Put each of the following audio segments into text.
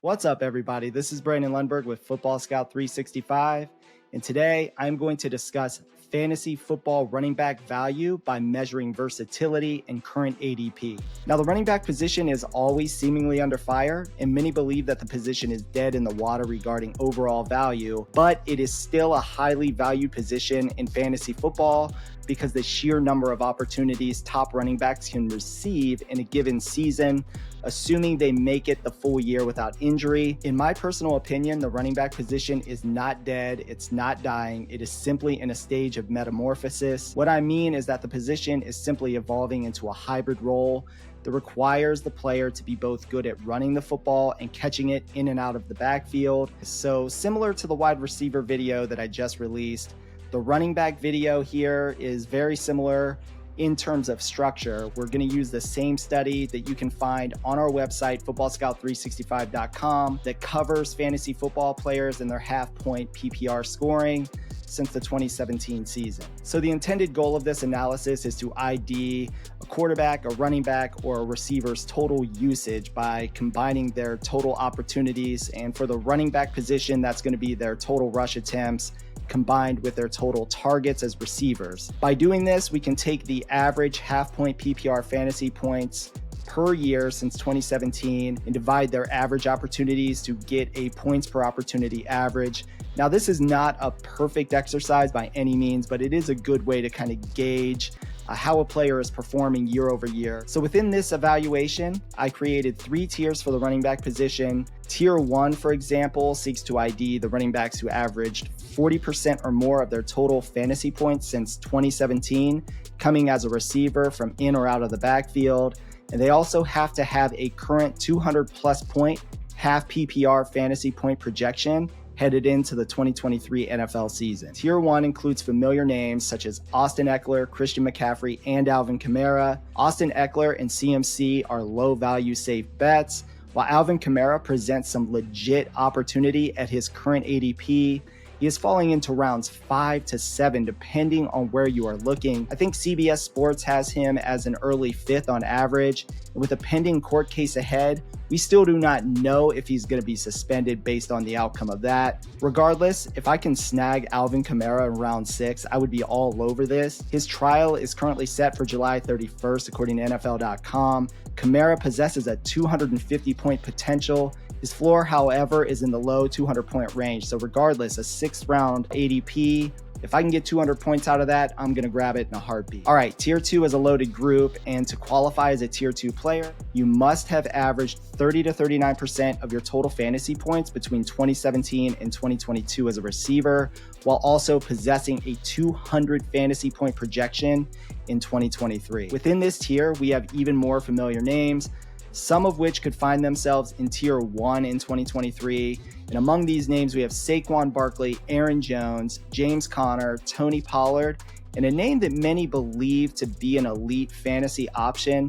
What's up, everybody? This is Brandon Lundberg with Football Scout 365, and today I'm going to discuss fantasy football running back value by measuring versatility and current ADP. Now, the running back position is always seemingly under fire, and many believe that the position is dead in the water regarding overall value, but it is still a highly valued position in fantasy football because the sheer number of opportunities top running backs can receive in a given season, assuming they make it the full year without injury. In my personal opinion, the running back position is not dead, it's not dying, it is simply in a stage of metamorphosis. What I mean is that the position is simply evolving into a hybrid role that requires the player to be both good at running the football and catching it in and out of the backfield. So similar to the wide receiver video that I just released, the running back video here is very similar in terms of structure. We're going to use the same study that you can find on our website, footballscout365.com, that covers fantasy football players and their half-point PPR scoring since the 2017 season. So the intended goal of this analysis is to ID a quarterback, a running back, or a receiver's total usage by combining their total opportunities. And for the running back position, that's going to be their total rush attempts combined with their total targets as receivers. By doing this, we can take the average half-point PPR fantasy points per year since 2017 and divide their average opportunities to get a points per opportunity average. Now, this is not a perfect exercise by any means, but it is a good way to kind of gauge how a player is performing year over year. So within this evaluation, I created 3 tiers for the running back position. Tier 1, for example, seeks to ID the running backs who averaged 40% or more of their total fantasy points since 2017, coming as a receiver from in or out of the backfield. And they also have to have a current 200 plus point half PPR fantasy point projection headed into the 2023 NFL season. Tier 1 includes familiar names such as Austin Ekeler, Christian McCaffrey, and Alvin Kamara. Austin Ekeler and CMC are low-value safe bets, while Alvin Kamara presents some legit opportunity at his current ADP. He is falling into rounds 5 to 7, depending on where you are looking. I think CBS Sports has him as an early 5th on average. And with a pending court case ahead, we still do not know if he's going to be suspended based on the outcome of that. Regardless, if I can snag Alvin Kamara in round 6, I would be all over this. His trial is currently set for July 31st, according to NFL.com. Kamara possesses a 250-point potential. His floor, however, is in the low 200-point range. So regardless, a 6th round ADP, if I can get 200 points out of that, I'm going to grab it in a heartbeat. All right, Tier 2 is a loaded group, and to qualify as a Tier 2 player, you must have averaged 30 to 39% of your total fantasy points between 2017 and 2022 as a receiver, while also possessing a 200 fantasy point projection in 2023. Within this tier, we have even more familiar names, some of which could find themselves in Tier 1 in 2023. And among these names, we have Saquon Barkley, Aaron Jones, James Conner, Tony Pollard, and a name that many believe to be an elite fantasy option.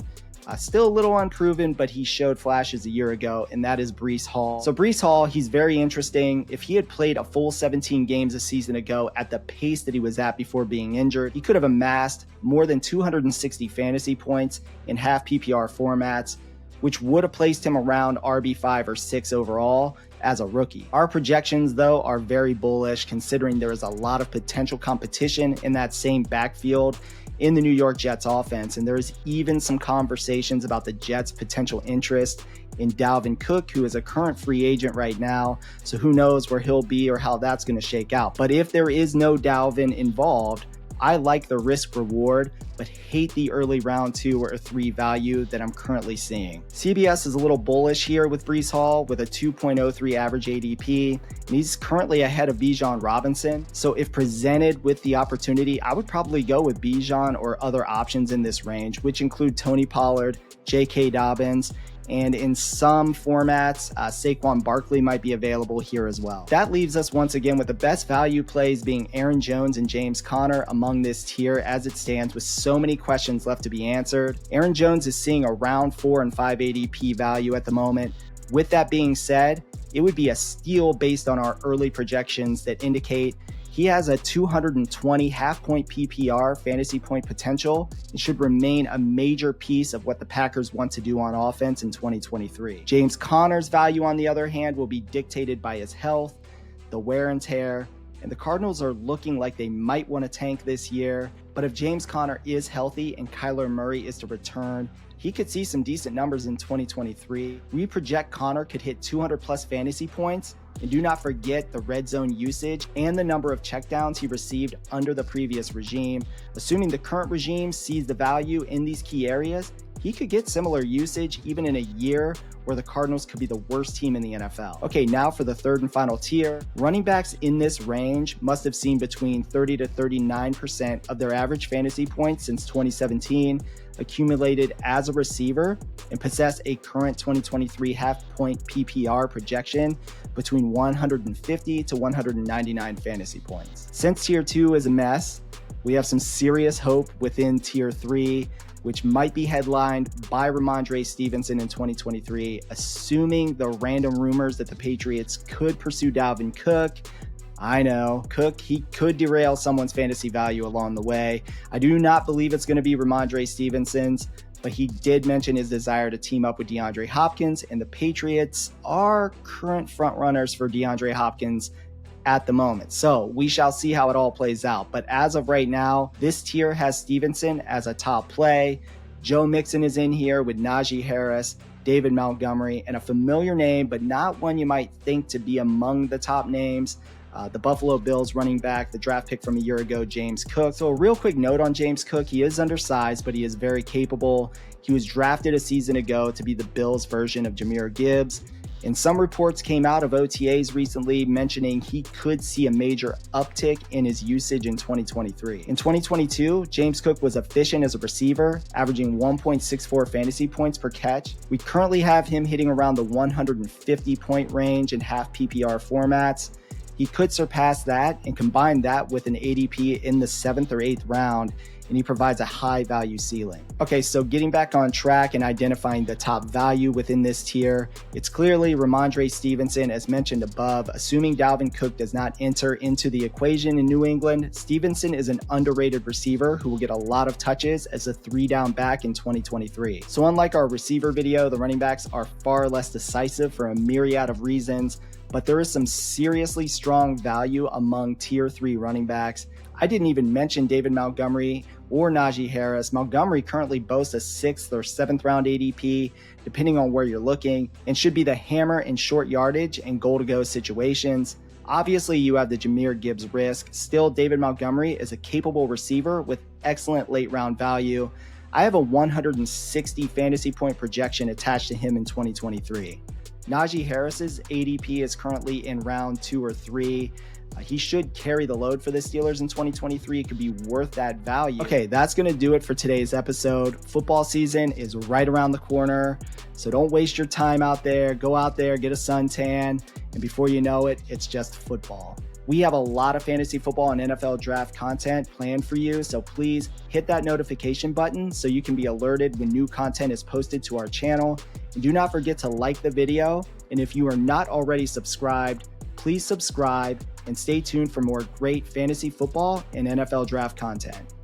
Still a little unproven, but he showed flashes a year ago, and that is Breece Hall. So Breece Hall, he's very interesting. If he had played a full 17 games a season ago at the pace that he was at before being injured, he could have amassed more than 260 fantasy points in half PPR formats, which would have placed him around RB5 or 6 overall as a rookie. Our projections, though, are very bullish considering there is a lot of potential competition in that same backfield in the New York Jets offense. And there is even some conversations about the Jets' potential interest in Dalvin Cook, who is a current free agent right now. So who knows where he'll be or how that's going to shake out. But if there is no Dalvin involved, I like the risk reward, but hate the early round 2 or 3 value that I'm currently seeing. CBS is a little bullish here with Breece Hall with a 2.03 average ADP, and he's currently ahead of Bijan Robinson. So if presented with the opportunity, I would probably go with Bijan or other options in this range, which include Tony Pollard, J.K. Dobbins, and in some formats, Saquon Barkley might be available here as well. That leaves us once again with the best value plays being Aaron Jones and James Conner among this tier as it stands, with so many questions left to be answered. Aaron Jones is seeing around 4 and 5 ADP value at the moment. With that being said, it would be a steal based on our early projections that indicate He has a 220 half-point PPR fantasy point potential and should remain a major piece of what the Packers want to do on offense in 2023. James Conner's value, on the other hand, will be dictated by his health, the wear and tear, and the Cardinals are looking like they might want to tank this year. But if James Conner is healthy and Kyler Murray is to return, he could see some decent numbers in 2023. We project Conner could hit 200 plus fantasy points, and do not forget the red zone usage and the number of checkdowns he received under the previous regime. Assuming the current regime sees the value in these key areas, he could get similar usage even in a year where the Cardinals could be the worst team in the NFL. Okay, now for the third and final tier. Running backs in this range must have seen between 30 to 39% of their average fantasy points since 2017 accumulated as a receiver and possess a current 2023 half-point PPR projection between 150 to 199 fantasy points. Since tier 2 is a mess, we have some serious hope within tier 3, which might be headlined by Ramondre Stevenson in 2023, assuming the random rumors that the Patriots could pursue Alvin Cook. I know, Cook, he could derail someone's fantasy value along the way. I do not believe it's going to be Ramondre Stevenson's, but he did mention his desire to team up with DeAndre Hopkins, and the Patriots are current frontrunners for DeAndre Hopkins at the moment. So we shall see how it all plays out. But as of right now, this tier has Stevenson as a top play. Joe Mixon is in here with Najee Harris, David Montgomery, and a familiar name, but not one you might think to be among the top names. The Buffalo Bills running back, the draft pick from a year ago, James Cook. So a real quick note on James Cook, he is undersized, but he is very capable. He was drafted a season ago to be the Bills version of Jahmyr Gibbs. And some reports came out of OTAs recently mentioning he could see a major uptick in his usage in 2023. In 2022, James Cook was efficient as a receiver, averaging 1.64 fantasy points per catch. We currently have him hitting around the 150 point range in half PPR formats. He could surpass that and combine that with an ADP in the 7th or 8th round, and he provides a high value ceiling. Okay, so getting back on track and identifying the top value within this tier, it's clearly Ramondre Stevenson, as mentioned above. Assuming Dalvin Cook does not enter into the equation in New England, Stevenson is an underrated receiver who will get a lot of touches as a 3-down back in 2023. So unlike our receiver video, the running backs are far less decisive for a myriad of reasons, but there is some seriously strong value among tier 3 running backs. I didn't even mention David Montgomery or Najee Harris. Montgomery currently boasts a 6th or 7th round ADP, depending on where you're looking, and should be the hammer in short yardage and goal-to-go situations. Obviously, you have the Jahmyr Gibbs risk. Still, David Montgomery is a capable receiver with excellent late round value. I have a 160 fantasy point projection attached to him in 2023. Najee Harris's ADP is currently in round 2 or 3. He should carry the load for the Steelers in 2023. It could be worth that value. Okay, that's going to do it for today's episode. Football season is right around the corner, so don't waste your time out there. Go out there, get a suntan, and before you know it, it's just football. We have a lot of fantasy football and NFL draft content planned for you, so please hit that notification button so you can be alerted when new content is posted to our channel. And do not forget to like the video, and if you are not already subscribed, please subscribe and stay tuned for more great fantasy football and NFL draft content.